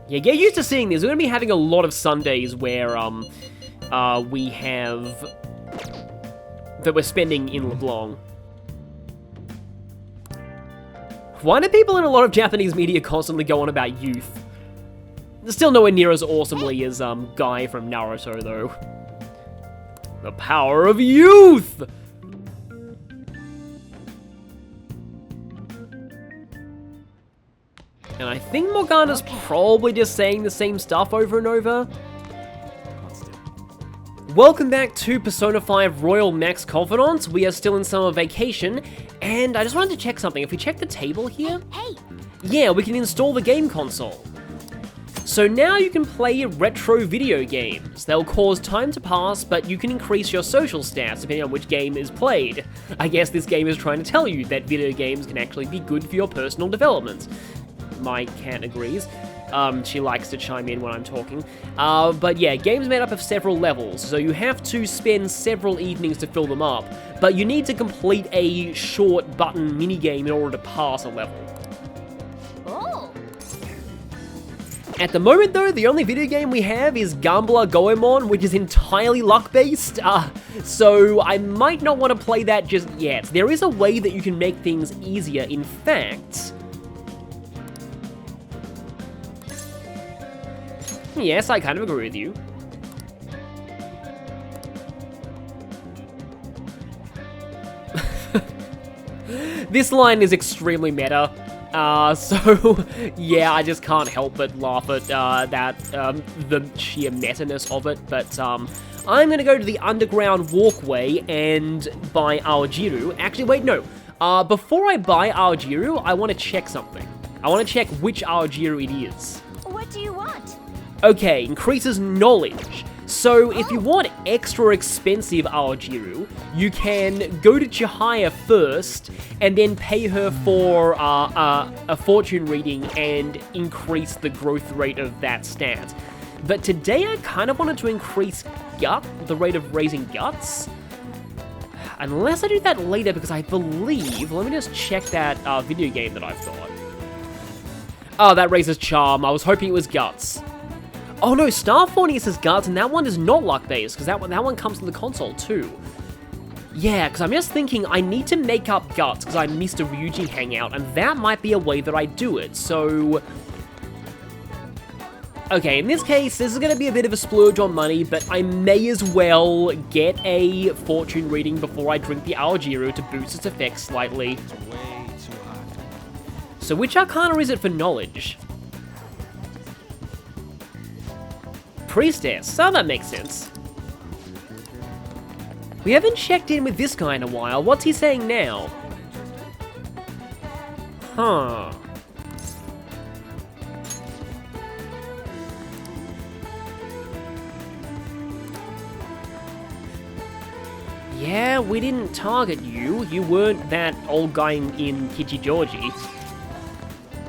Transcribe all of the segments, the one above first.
Yeah, get used to seeing this. We're going to be having a lot of Sundays where, we have... that we're spending in LeBlanc. Why do people in a lot of Japanese media constantly go on about youth? Still nowhere near as awesomely as, Guy from Naruto, though. The power of youth! And I think Morgana's probably just saying the same stuff over and over. Welcome back to Persona 5 Royal Max Confidants. We are still in summer vacation, and I just wanted to check something. If we check the table here, yeah, we can install the game console. So now you can play retro video games. They'll cause time to pass, but you can increase your social stats depending on which game is played. I guess this game is trying to tell you that video games can actually be good for your personal development. My cat agrees. She likes to chime in when I'm talking. But yeah, games made up of several levels, so you have to spend several evenings to fill them up, but you need to complete a short button minigame in order to pass a level. Oh. At the moment though, the only video game we have is Gambler Goemon, which is entirely luck-based, so I might not want to play that just yet. There is a way that you can make things easier, in fact. Yes, I kind of agree with you. This line is extremely meta, so yeah, I just can't help but laugh at the sheer meta-ness of it, but I'm gonna go to the underground walkway and buy Aojiru. Actually, wait, no. Before I buy Aojiru, I want to check something. I want to check which Aojiru it is. What do you want? Okay, increases knowledge. So if you want extra expensive Aojiru, you can go to Chihaya first, and then pay her for a fortune reading and increase the growth rate of that stat. But today I kind of wanted to increase the rate of raising guts. Unless I do that later, because I believe, let me just check that video game that I've got. Oh, that raises charm. I was hoping it was guts. Oh no, Star Fornius is guts, and that one is not luck-based, because that one comes to the console too. Yeah, because I'm just thinking I need to make up guts, because I missed a Ryuji hangout, and that might be a way that I do it, so... Okay, in this case, this is going to be a bit of a splurge on money, but I may as well get a fortune reading before I drink the Aojiru to boost its effects slightly. So which arcana is it for knowledge? Priestess. Oh, that makes sense. We haven't checked in with this guy in a while. What's he saying now? Huh. Yeah, we didn't target you. You weren't that old guy in Kichijoji.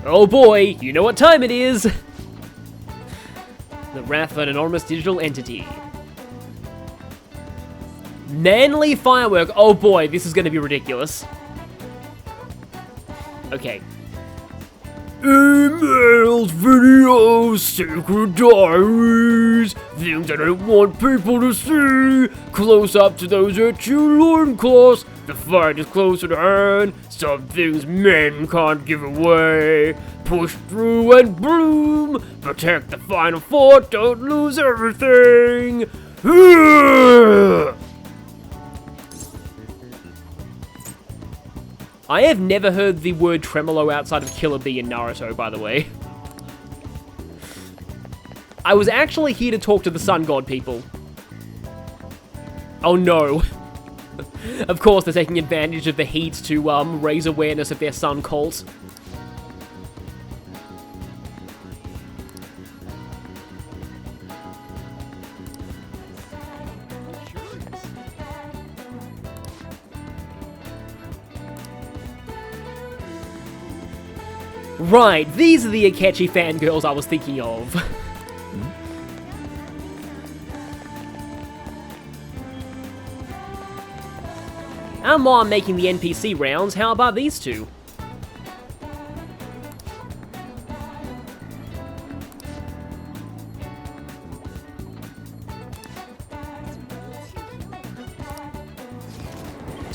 Oh boy, you know what time it is! The wrath of an enormous digital entity. Manly firework. Oh boy, this is going to be ridiculous. Okay. Emails, videos, secret diaries, things I don't want people to see, close up to those at your loincloths, the fight is closer to hand, some things men can't give away, push through and bloom, protect the final fort, don't lose everything. I have never heard the word tremolo outside of Killer Bee in Naruto, by the way. I was actually here to talk to the Sun God people. Oh no. Of course, they're taking advantage of the heat to raise awareness of their sun cult. Right, these are the Akechi fangirls I was thinking of. And while I'm making the NPC rounds, how about these two?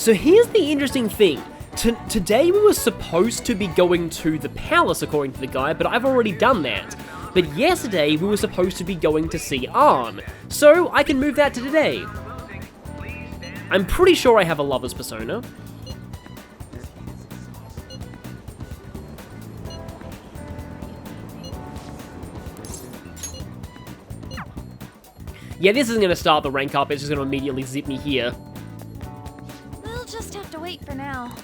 So here's the interesting thing. Today we were supposed to be going to the palace according to the guy, but I've already done that. But yesterday we were supposed to be going to see Arn, so I can move that to today. I'm pretty sure I have a lover's persona. Yeah, this isn't going to start the rank up, it's just going to immediately zip me here. We'll just have to wait for now.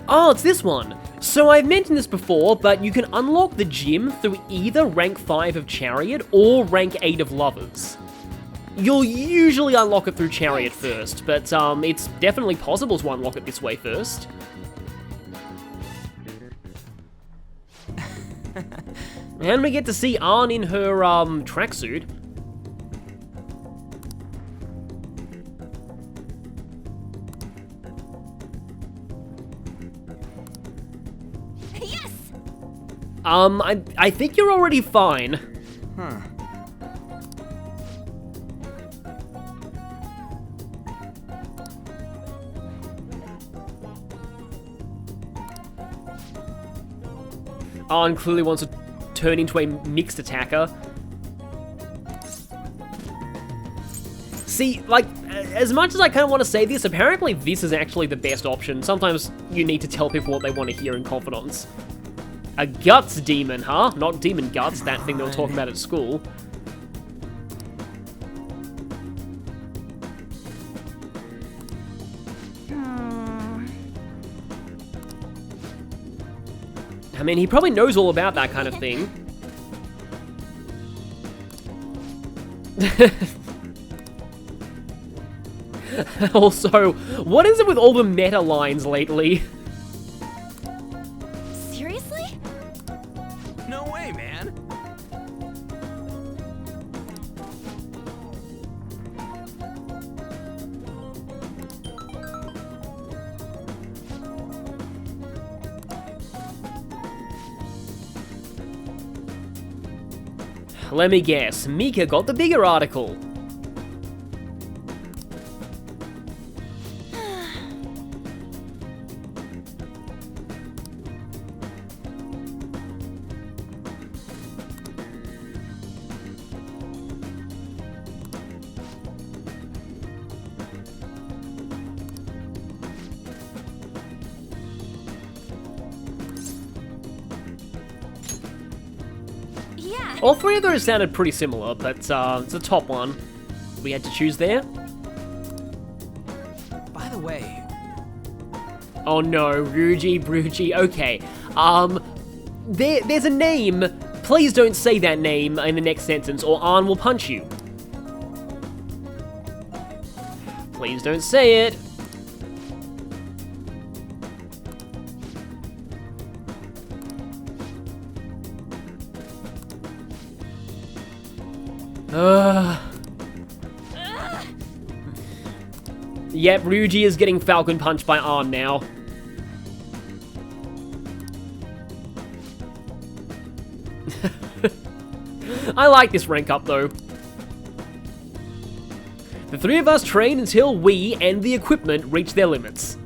Oh, it's this one. So I've mentioned this before, but you can unlock the gym through either rank 5 of Chariot or rank 8 of Lovers. You'll usually unlock it through Chariot first, but it's definitely possible to unlock it this way first. And we get to see Arn in her tracksuit. Yes! I think you're already fine. Huh. Arn clearly wants to turn into a mixed attacker. See, like, as much as I kind of want to say this, apparently this is actually the best option. Sometimes you need to tell people what they want to hear in Confidants. A guts demon, huh? Not demon guts, that thing they were talking about at school. I mean, he probably knows all about that kind of thing. Also, what is it with all the meta lines lately? Seriously? No way, man. Let me guess, Mika got the bigger article. Yeah. All three of those sounded pretty similar, but it's the top one we had to choose there. By the way, Oh no, Ryuji, okay. There's a name. Please don't say that name in the next sentence or Arn will punch you. Please don't say it. Yep, Ryuji is getting Falcon punched by Arn now. I like this rank up though. The three of us train until we and the equipment reach their limits.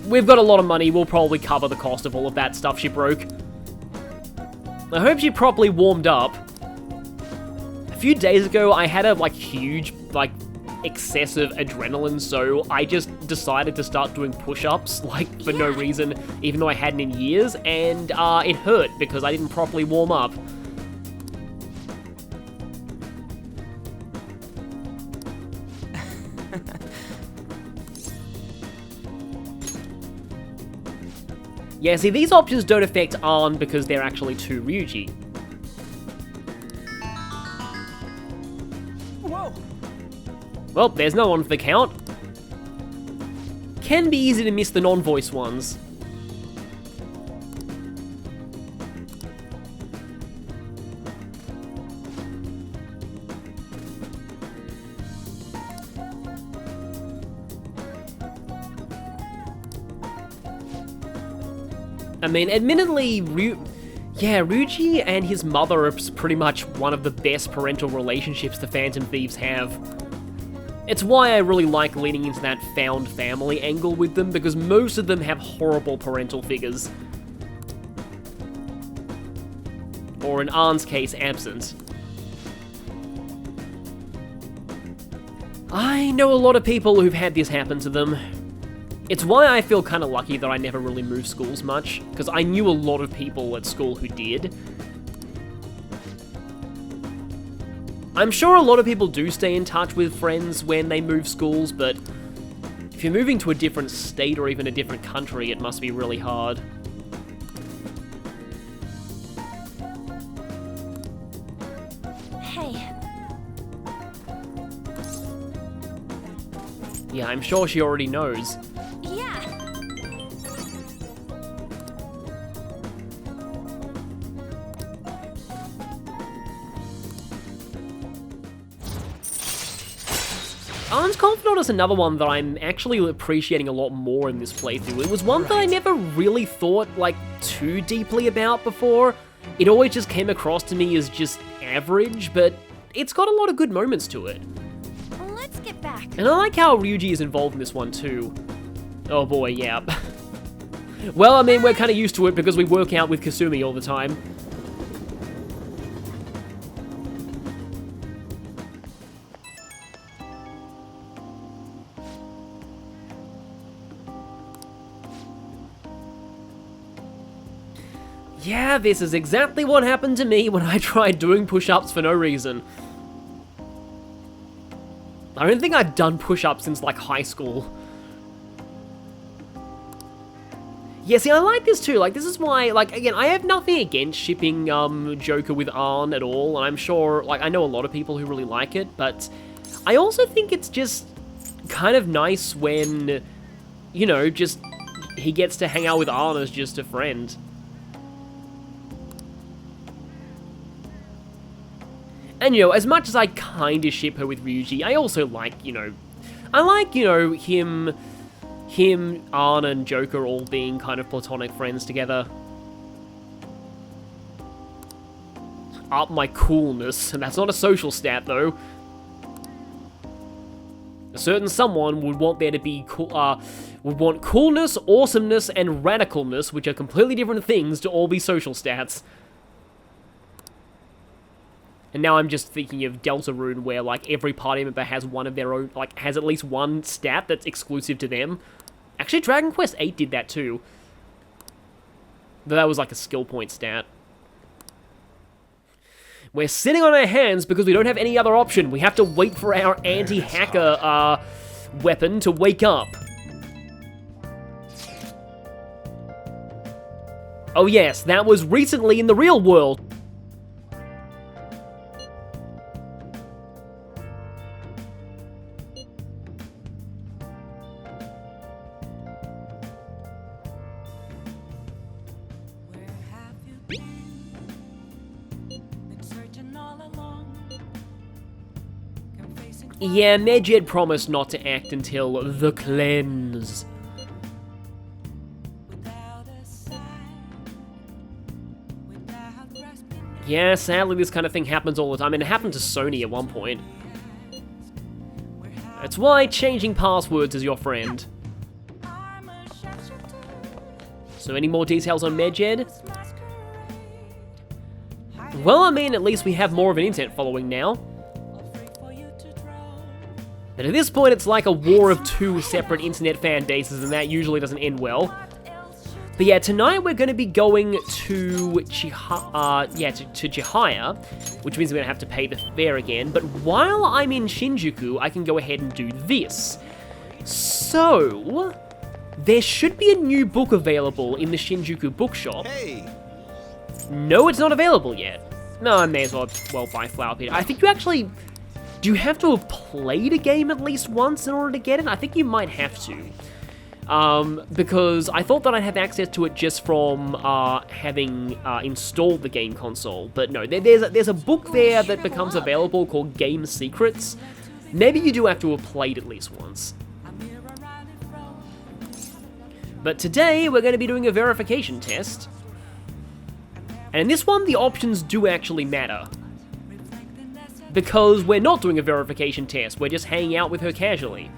We've got a lot of money, we'll probably cover the cost of all of that stuff she broke. I hope she properly warmed up. A few days ago, I had a, huge, excessive adrenaline, so I just decided to start doing push-ups, for no reason, even though I hadn't in years, and it hurt because I didn't properly warm up. Yeah, see, these options don't affect Arn because they're actually two Ryuji. whoa. Well, there's no one for the count. Can be easy to miss the non-voice ones. I mean, admittedly, Yeah, Ryuji and his mother are pretty much one of the best parental relationships the Phantom Thieves have. It's why I really like leaning into that found family angle with them, because most of them have horrible parental figures. Or in Arn's case, absent. I know a lot of people who've had this happen to them. It's why I feel kind of lucky that I never really moved schools much, because I knew a lot of people at school who did. I'm sure a lot of people do stay in touch with friends when they move schools, but if you're moving to a different state or even a different country, it must be really hard. Hey. Yeah, I'm sure she already knows. Yeah. Arn's Confidant is another one that I'm actually appreciating a lot more in this playthrough. It was one that I never really thought, like, too deeply about before. It always just came across to me as just average, but it's got a lot of good moments to it. Let's get back. And I like how Ryuji is involved in this one too. Oh boy, yeah. Well, I mean, we're kind of used to it because we work out with Kasumi all the time. Yeah, this is exactly what happened to me when I tried doing push-ups for no reason. I don't think I've done push-ups since, like, high school. Yeah, see, I like this too. Like, this is why, like, again, I have nothing against shipping Joker with Arn at all, and I'm sure, like, I know a lot of people who really like it, but I also think it's just kind of nice when, you know, just he gets to hang out with Arn as just a friend. And, you know, as much as I kind of ship her with Ryuji, I also like, you know, him, Arn, and Joker all being kind of platonic friends together. Up my coolness, and that's not a social stat, though. A certain someone would want there to be would want coolness, awesomeness, and radicalness, which are completely different things, to all be social stats. And now I'm just thinking of Deltarune, where, like, every party member has one of their own, like, has at least one stat that's exclusive to them. Actually, Dragon Quest VIII did that too. But that was, like, a skill point stat. We're sitting on our hands because we don't have any other option. We have to wait for our anti-hacker, weapon to wake up. Oh yes, that was recently in the real world. Yeah, Medjed promised not to act until the cleanse. Yeah, sadly this kind of thing happens all the time, and it happened to Sony at one point. That's why changing passwords is your friend. So any more details on Medjed? Well, I mean, at least we have more of an internet following now. But at this point, it's like a war of two separate internet fan bases, and that usually doesn't end well. But yeah, tonight we're going to be going to Chihaya, which means we're going to have to pay the fare again. But while I'm in Shinjuku, I can go ahead and do this. So, there should be a new book available in the Shinjuku bookshop. Hey. No, it's not available yet. No, I may as well buy Flower Peter. I think you actually... Do you have to have played a game at least once in order to get it? I think you might have to. Because I thought that I'd have access to it just from having installed the game console. But no, there's a book there that becomes available called Game Secrets. Maybe you do have to have played at least once. But today, we're going to be doing a verification test. And in this one, the options do actually matter. Because we're not doing a verification test, we're just hanging out with her casually.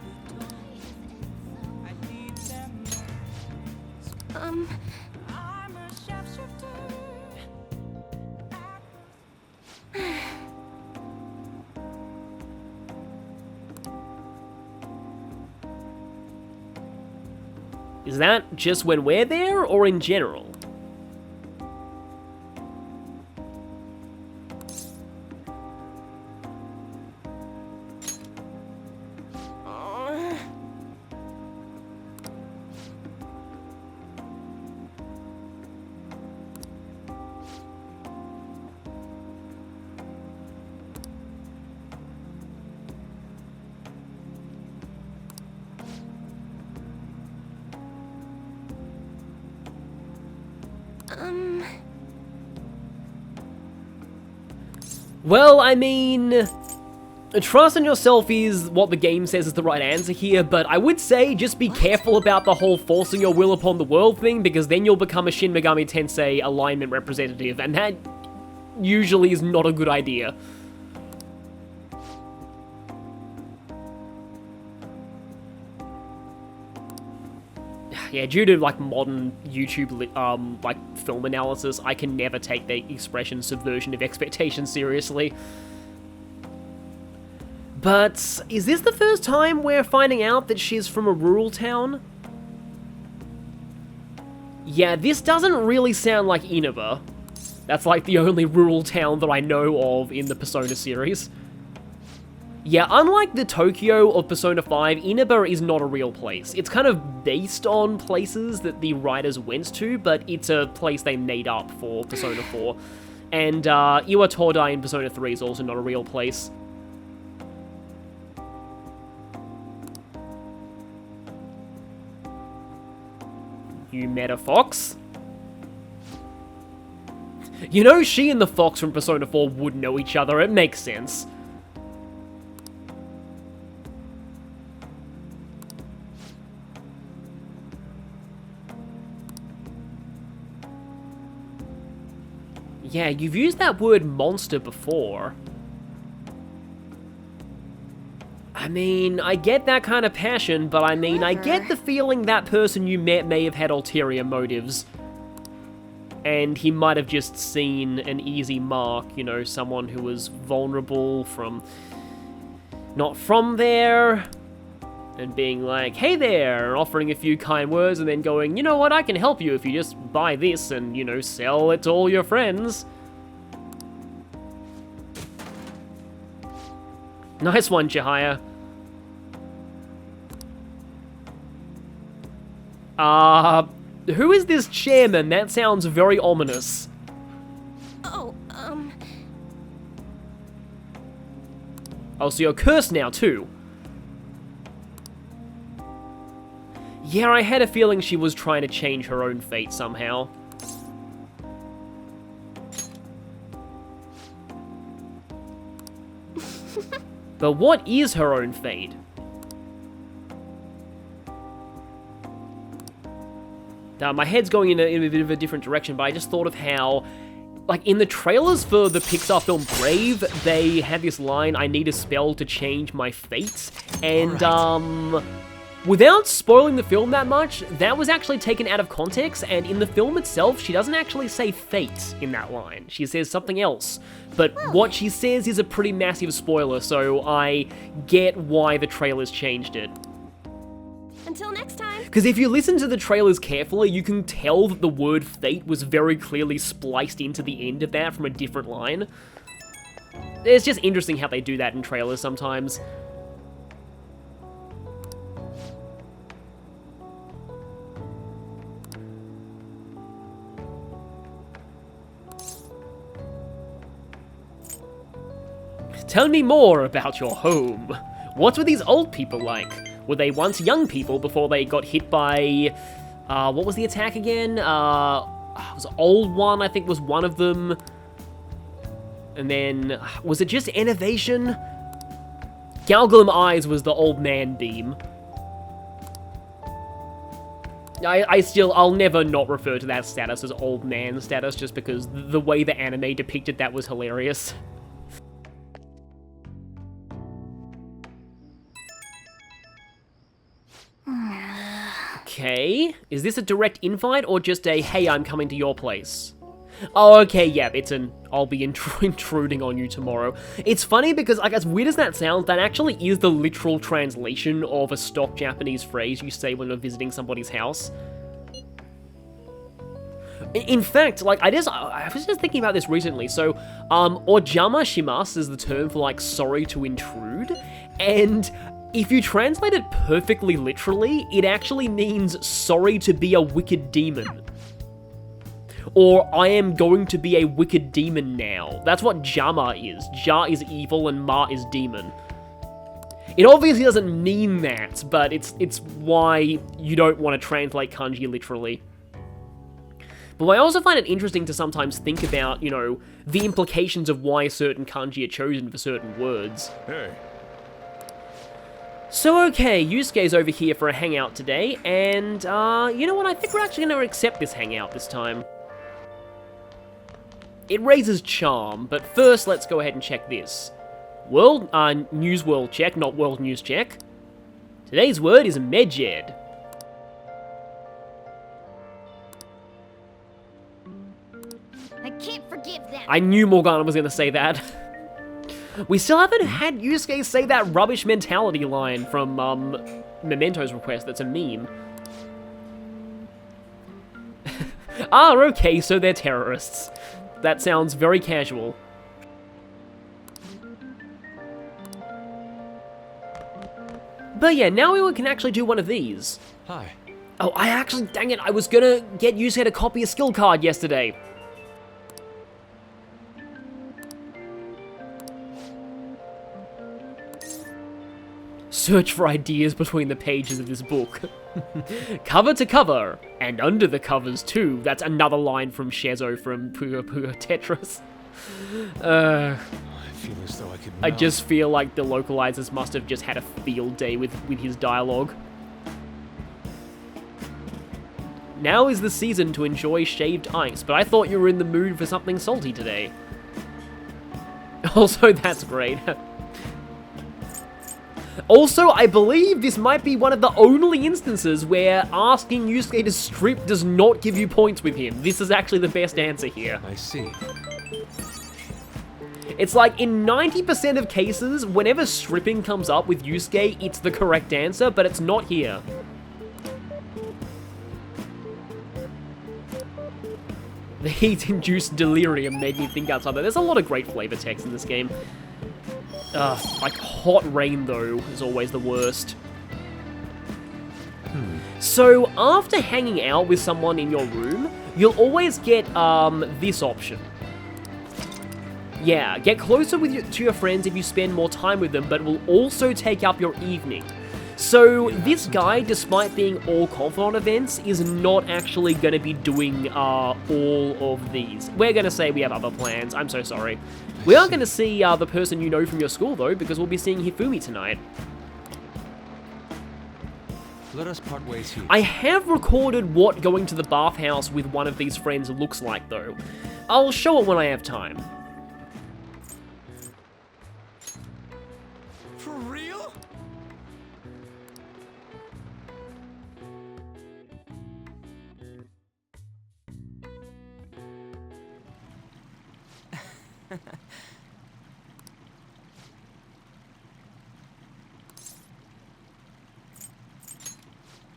Is that just when we're there, or in general? Well, I mean, trust in yourself is what the game says is the right answer here, but I would say just be careful about the whole forcing your will upon the world thing, because then you'll become a Shin Megami Tensei alignment representative, and that usually is not a good idea. Yeah, due to, like, modern YouTube, like, film analysis, I can never take the expression subversion of expectations seriously. But is this the first time we're finding out that she's from a rural town? Yeah, this doesn't really sound like Inaba. That's, like, the only rural town that I know of in the Persona series. Yeah, unlike the Tokyo of Persona 5, Inaba is not a real place. It's kind of based on places that the writers went to, but it's a place they made up for Persona 4. And Iwatodai in Persona 3 is also not a real place. You met a fox? You know, she and the fox from Persona 4 would know each other, it makes sense. Yeah, you've used that word monster before. I mean, I get that kind of passion, but I mean, I get the feeling that person you met may have had ulterior motives. And he might have just seen an easy mark, you know, someone who was vulnerable from... not from there, and being like, hey there, offering a few kind words, and then going, you know what, I can help you if you just buy this and, you know, sell it to all your friends. Nice one, Chihaya. Who is this chairman? That sounds very ominous. Oh, Oh, so you're cursed now, too. Yeah, I had a feeling she was trying to change her own fate somehow. But what is her own fate? My head's going in a bit of a different direction, but I just thought of how, like, in the trailers for the Pixar film Brave, they had this line, I need a spell to change my fate, and, without spoiling the film that much, that was actually taken out of context, and in the film itself, she doesn't actually say fate in that line. She says something else. But what she says is a pretty massive spoiler, so I get why the trailers changed it. until next time. Because if you listen to the trailers carefully, you can tell that the word fate was very clearly spliced into the end of that from a different line. It's just interesting how they do that in trailers sometimes. Tell me more about your home. What were these old people like? Were they once young people before they got hit by... what was the attack again? It was Old One, I think was one of them. And then... was it just Innovation? Galglim Eyes was the old man beam. I'll never not refer to that status as old man status, just because the way the anime depicted that was hilarious. Okay, is this a direct invite or just a, hey, I'm coming to your place? Oh, okay, yeah, it's an, I'll be intruding on you tomorrow. It's funny because, like, as weird as that sounds, that actually is the literal translation of a stock Japanese phrase you say when you're visiting somebody's house. In fact, like, I was just thinking about this recently, so, ojama shimasu is the term for, like, sorry to intrude, and if you translate it perfectly literally, it actually means sorry to be a wicked demon. Or, I am going to be a wicked demon now. That's what Jama is. Ja is evil and Ma is demon. It obviously doesn't mean that, but it's why you don't want to translate kanji literally. But I also find it interesting to sometimes think about, you know, the implications of why certain kanji are chosen for certain words. Hey. So okay, Yusuke's over here for a hangout today, and you know what, I think we're actually going to accept this hangout this time. It raises charm, but first let's go ahead and check this. News world check, not world news check. Today's word is Medjed. I can't forgive them. I knew Morgana was gonna say that. We still haven't had Yusuke say that rubbish mentality line from, Memento's request that's a meme. Ah, okay, so they're terrorists. That sounds very casual. But yeah, now we can actually do one of these. Hi. Oh, dang it, I was gonna get Yusuke to copy a skill card yesterday. Search for ideas between the pages of this book. Cover to cover, and under the covers too. That's another line from Shezo from Puyo Puyo Tetris. I feel as though I could I just feel like the localizers must have just had a field day with his dialogue. Now is the season to enjoy shaved ice, but I thought you were in the mood for something salty today. Also, that's great. Also, I believe this might be one of the only instances where asking Yusuke to strip does not give you points with him. This is actually the best answer here. I see. It's like, in 90% of cases, whenever stripping comes up with Yusuke, it's the correct answer, but it's not here. The heat-induced delirium made me think outside there. There's a lot of great flavor text in this game. Like, hot rain, though, is always the worst. So, after hanging out with someone in your room, you'll always get, this option. Yeah, get closer to your friends if you spend more time with them, but will also take up your evening. So, this guy, despite being all Confidant events, is not actually going to be doing all of these. We're going to say we have other plans, I'm so sorry. We are going to see the person you know from your school, though, because we'll be seeing Hifumi tonight. Let us part ways here. I have recorded what going to the bathhouse with one of these friends looks like, though. I'll show it when I have time. For real?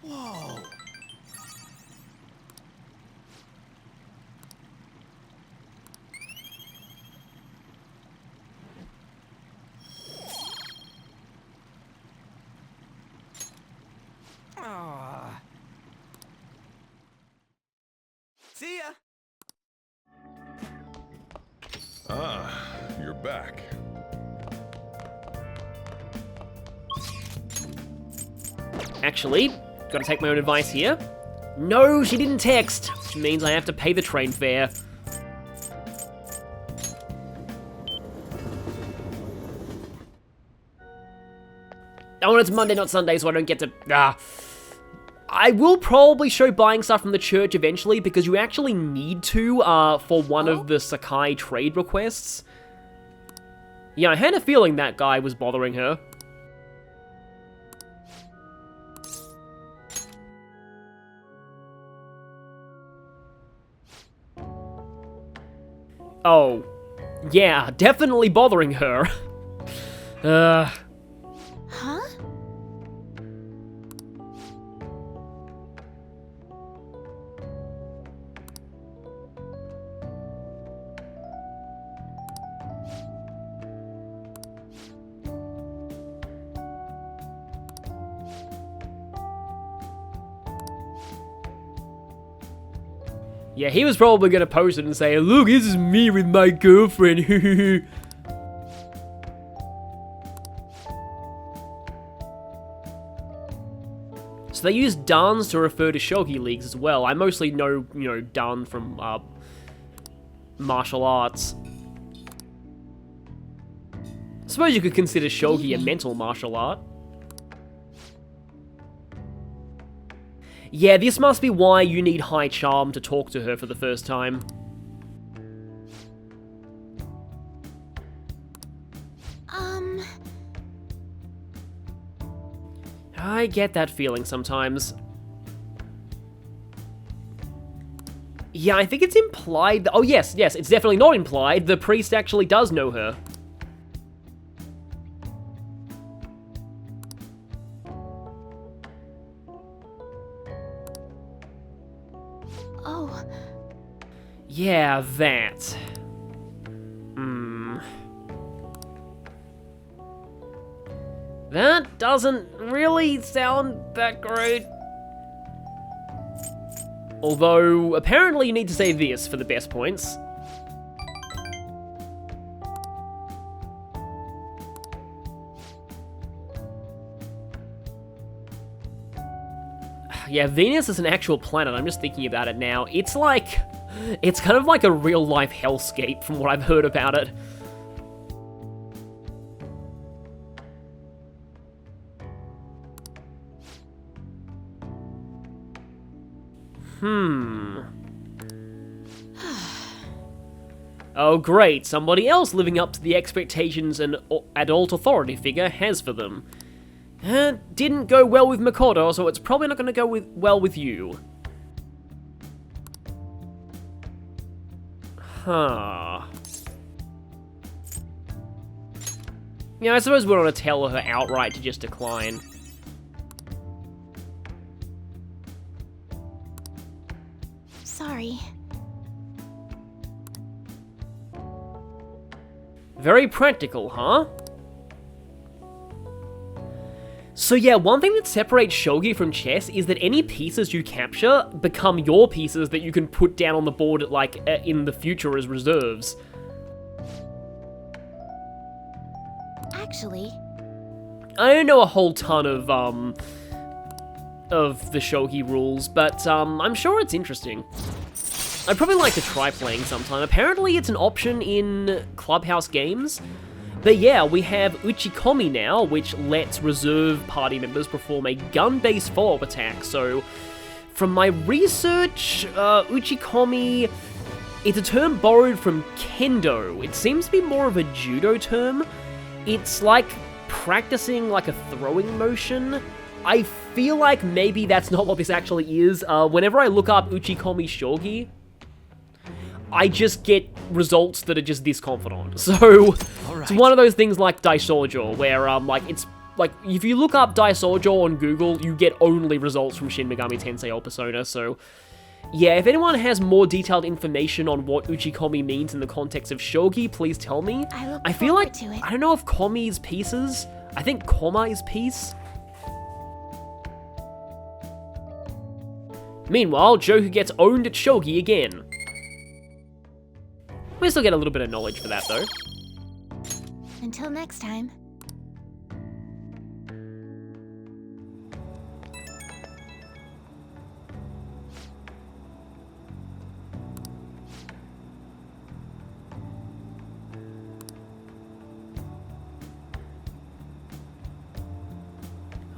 Whoa. Ah. See ya. Ah, you're back. Actually, gotta take my own advice here. No, she didn't text, which means I have to pay the train fare. Oh, and it's Monday, not Sunday, so I don't get to... I will probably show buying stuff from the church eventually, because you actually need to, for one of the Sakai trade requests. Yeah, I had a feeling that guy was bothering her. Oh. Yeah, definitely bothering her. Huh? Yeah, he was probably gonna post it and say, look, this is me with my girlfriend. So they use dans to refer to shogi leagues as well. I mostly know, dan from martial arts. I suppose you could consider shogi a mental martial art. Yeah, this must be why you need high charm to talk to her for the first time. I get that feeling sometimes. Yeah, I think it's implied that— oh yes, it's definitely not implied. The priest actually does know her. Oh. Yeah, that. That doesn't really sound that great. Although, apparently you need to say this for the best points. Yeah, Venus is an actual planet. I'm just thinking about it now. It's kind of like a real-life hellscape from what I've heard about it. Oh great, somebody else living up to the expectations an adult authority figure has for them. Didn't go well with Makoto, so it's probably not going to go well with you. Huh. Yeah, I suppose we don't want to tell her outright to just decline. Sorry. Very practical, huh? So yeah, one thing that separates shogi from chess is that any pieces you capture become your pieces that you can put down on the board, in the future as reserves. Actually, I don't know a whole ton of the shogi rules, but I'm sure it's interesting. I'd probably like to try playing sometime. Apparently it's an option in Clubhouse games. But yeah, we have Uchikomi now, which lets reserve party members perform a gun-based follow-up attack. So, from my research, Uchikomi, it's a term borrowed from Kendo. It seems to be more of a judo term. It's like practicing like a throwing motion. I feel like maybe that's not what this actually is. Whenever I look up Uchikomi Shogi, I just get results that are just this confident. So, It's one of those things like Daisoujo, where, it's, if you look up Daisoujo on Google, you get only results from Shin Megami Tensei or Persona, so, yeah, if anyone has more detailed information on what Uchikomi means in the context of Shogi, please tell me. I feel like, to it. I don't know if Komi is pieces. I think Koma is piece. Meanwhile, Joku gets owned at Shogi again. We still get a little bit of knowledge for that, though. Until next time.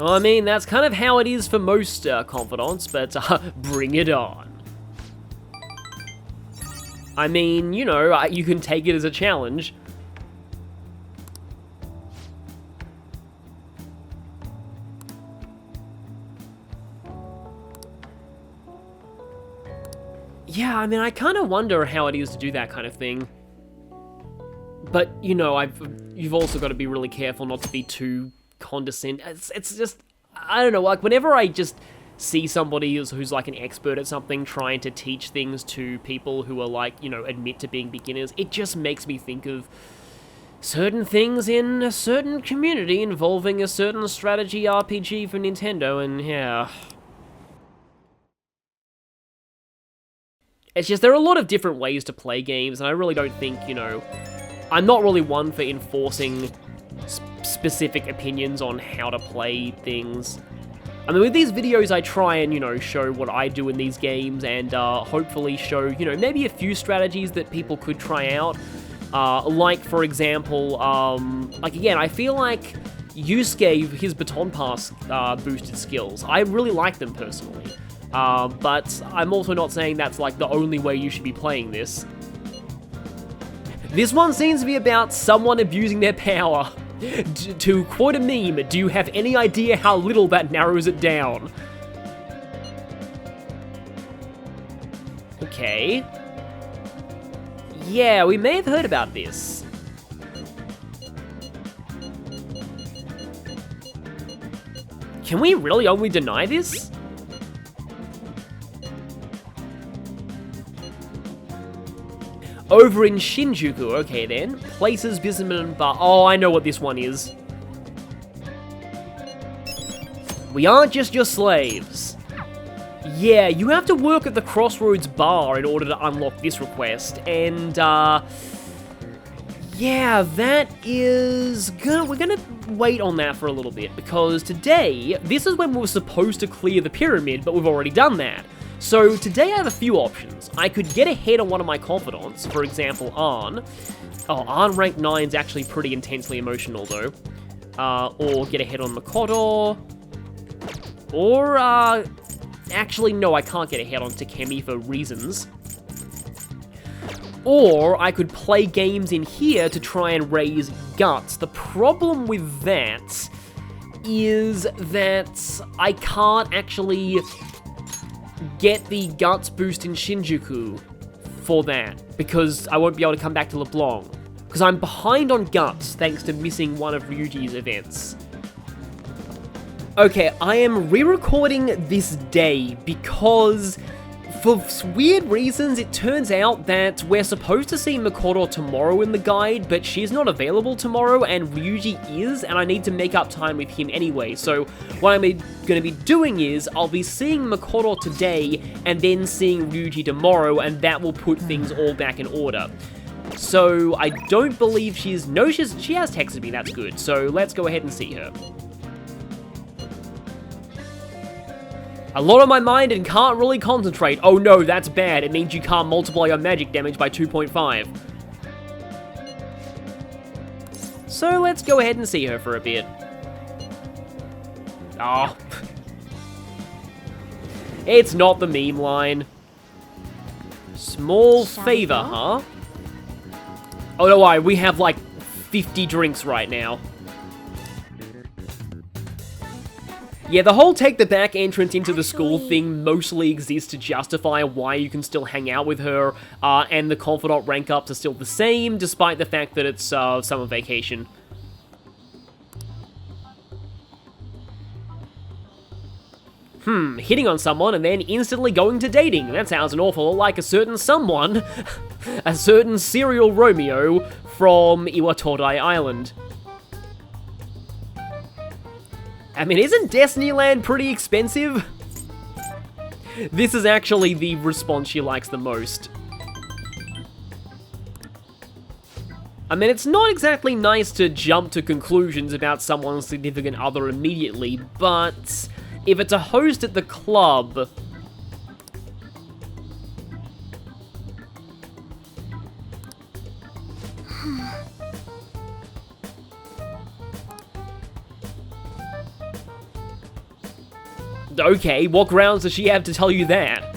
I mean, that's kind of how it is for most confidants, but bring it on. I mean, you know, you can take it as a challenge. Yeah, I mean, I kind of wonder how it is to do that kind of thing. But, you know, you've also got to be really careful not to be too condescending. It's just, I don't know, like, whenever I just see somebody who's like an expert at something trying to teach things to people who are like, you know, admit to being beginners, it just makes me think of certain things in a certain community involving a certain strategy RPG for Nintendo, and yeah. It's just, there are a lot of different ways to play games, and I really don't think, you know, I'm not really one for enforcing specific opinions on how to play things. I mean, with these videos, I try and, you know, show what I do in these games and hopefully show, you know, maybe a few strategies that people could try out. Like, for example, like, again, I feel like Yusuke, his baton pass boosted skills. I really like them personally. But I'm also not saying that's, like, the only way you should be playing this. This one seems to be about someone abusing their power. To quote a meme, do you have any idea how little that narrows it down? Okay. Yeah, we may have heard about this. Can we really only deny this? Over in Shinjuku, okay then. Places, businessmen, and bar. Oh, I know what this one is. We aren't just your slaves. Yeah, you have to work at the Crossroads bar in order to unlock this request, and, yeah, that is we're gonna wait on that for a little bit, because today, this is when we were supposed to clear the pyramid, but we've already done that. So today I have a few options. I could get ahead on one of my confidants, for example, Arn. Oh, Arn rank 9 is actually pretty intensely emotional, though. Or get ahead on Makoto. Or, actually, no, I can't get ahead on Takemi for reasons. Or I could play games in here to try and raise Guts. The problem with that is that I can't actually get the Guts boost in Shinjuku for that, because I won't be able to come back to LeBlanc, because I'm behind on Guts thanks to missing one of Ryuji's events. Okay, I am re-recording this day because, for weird reasons, it turns out that we're supposed to see Makoto tomorrow in the guide, but she's not available tomorrow, and Ryuji is, and I need to make up time with him anyway. So what I'm going to be doing is, I'll be seeing Makoto today, and then seeing Ryuji tomorrow, and that will put things all back in order. So I don't believe she has texted me, that's good. So let's go ahead and see her. A lot on my mind and can't really concentrate. Oh no, that's bad. It means you can't multiply your magic damage by 2.5. So let's go ahead and see her for a bit. Oh. It's not the meme line. Small favor, huh? Oh, don't worry, we have like 50 drinks right now. Yeah, the whole take the back entrance into the school thing mostly exists to justify why you can still hang out with her, and the confidant rank ups are still the same, despite the fact that it's summer vacation. Hitting on someone and then instantly going to dating. That sounds an awful lot like a certain someone, a certain serial Romeo from Iwatodai Island. I mean, isn't Destinyland pretty expensive? This is actually the response she likes the most. I mean, it's not exactly nice to jump to conclusions about someone's significant other immediately, but if it's a host at the club... Okay, what grounds does she have to tell you that?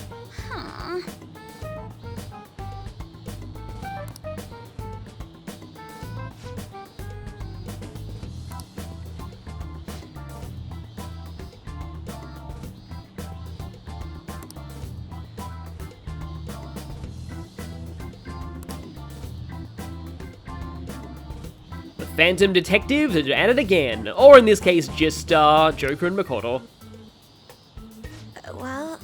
Huh. The Phantom Detectives are at it again. Or in this case, just, Joker and Makoto. Well,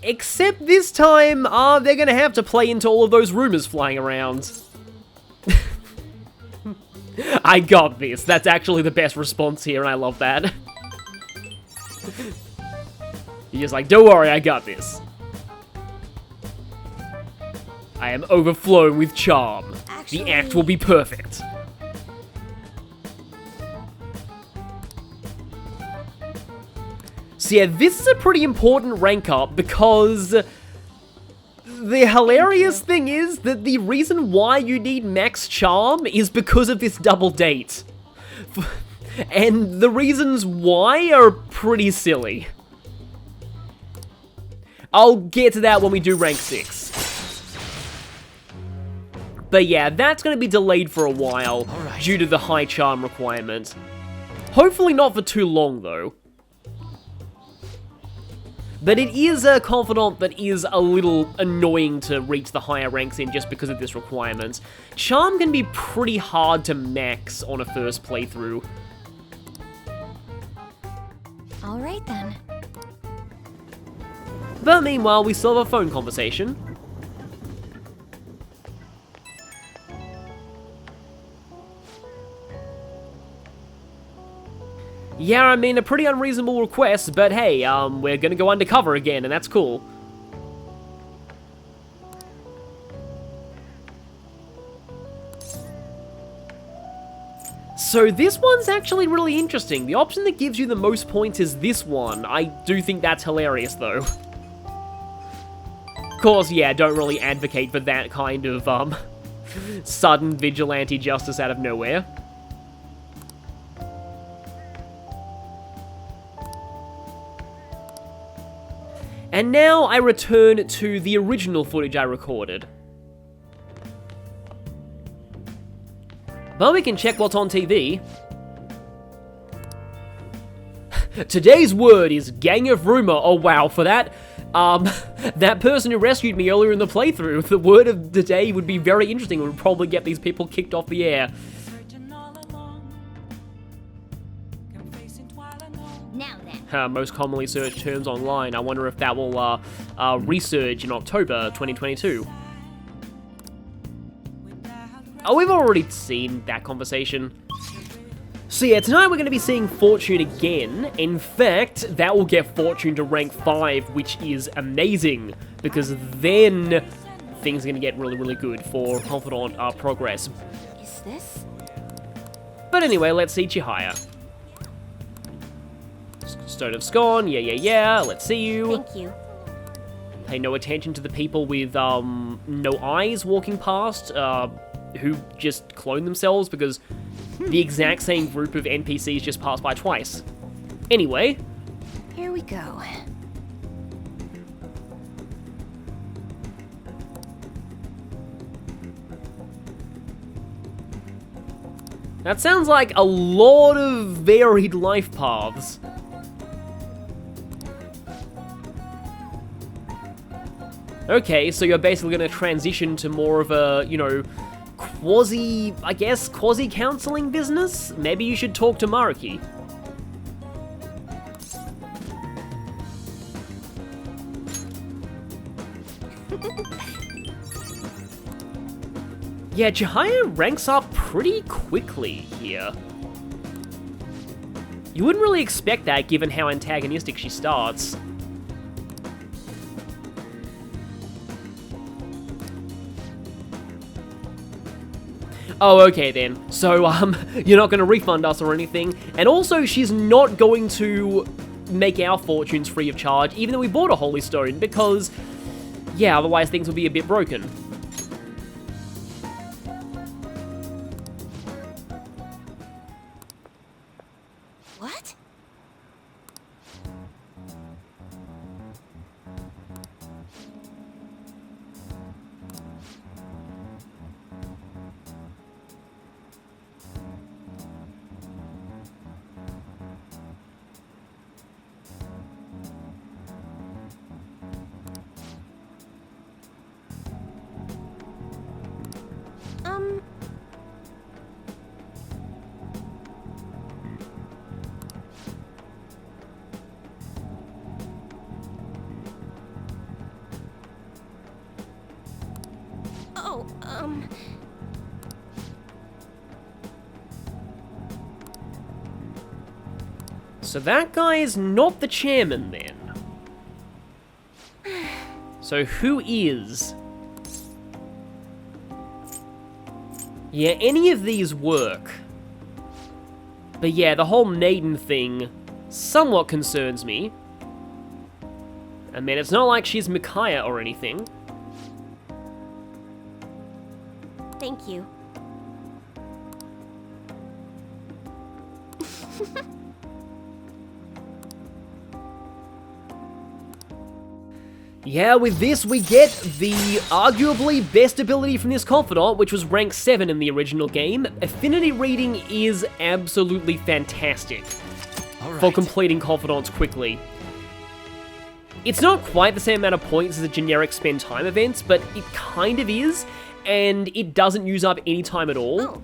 Except this time, they're gonna have to play into all of those rumors flying around. I got this. That's actually the best response here, and I love that. You're just like, don't worry, I got this. I am overflowing with charm. The act will be perfect. So yeah, this is a pretty important rank up because the hilarious thing is that the reason why you need max charm is because of this double date. And the reasons why are pretty silly. I'll get to that when we do rank 6. But yeah, that's going to be delayed for a while due to the high charm requirement. Hopefully not for too long though. But it is a Confidant that is a little annoying to reach the higher ranks in just because of this requirement. Charm can be pretty hard to max on a first playthrough. alright then. But meanwhile, we still have a phone conversation. Yeah, I mean, a pretty unreasonable request, but hey, we're gonna go undercover again, and that's cool. So this one's actually really interesting. The option that gives you the most points is this one. I do think that's hilarious, though. Of course, yeah, don't really advocate for that kind of, sudden vigilante justice out of nowhere. And now I return to the original footage I recorded. But we can check what's on TV. Today's word is Gang of Rumor. Oh wow, for that, that person who rescued me earlier in the playthrough, the word of the day would be very interesting. It would probably get these people kicked off the air. Now then. Most commonly searched terms online. I wonder if that will resurge in October 2022. Oh, we've already seen that conversation. So yeah, tonight we're going to be seeing Fortune again. In fact, that will get Fortune to rank 5, which is amazing, because then things are going to get really, really good for Confidant progress. Is this? But anyway, let's see Chihaya. Stone of Scone, yeah, let's see you. Thank you. Pay no attention to the people with, no eyes walking past, who just clone themselves because the exact same group of NPCs just passed by twice. Anyway. Here we go. That sounds like a lot of varied life paths. Okay, so you're basically going to transition to more of a, you know, quasi-counseling business? Maybe you should talk to Maruki. Yeah, Chihaya ranks up pretty quickly here. You wouldn't really expect that given how antagonistic she starts. Oh, okay then. So, you're not going to refund us or anything. And also, she's not going to make our fortunes free of charge, even though we bought a Holy Stone, because, yeah, otherwise things would be a bit broken. What? So that guy is not the chairman then. So who is? Yeah, any of these work. But yeah, the whole Naden thing somewhat concerns me. I mean, it's not like she's Micaiah or anything. Thank you. Yeah, with this, we get the arguably best ability from this Confidant, which was rank 7 in the original game. Affinity reading is absolutely fantastic for completing Confidants quickly. It's not quite the same amount of points as the generic spend time events, but it kind of is, and it doesn't use up any time at all. Oh.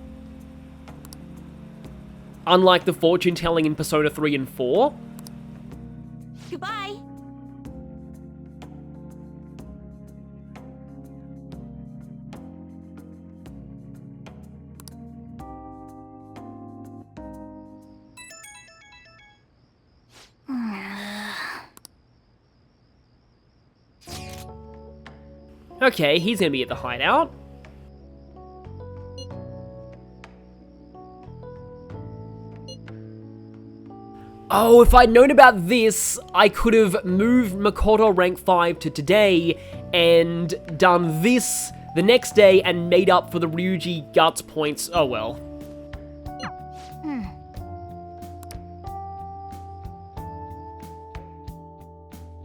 Unlike the fortune telling in Persona 3 and 4. Goodbye. Okay, he's gonna be at the hideout. Oh, if I'd known about this, I could have moved Makoto rank 5 to today and done this the next day and made up for the Ryuji guts points. Oh well.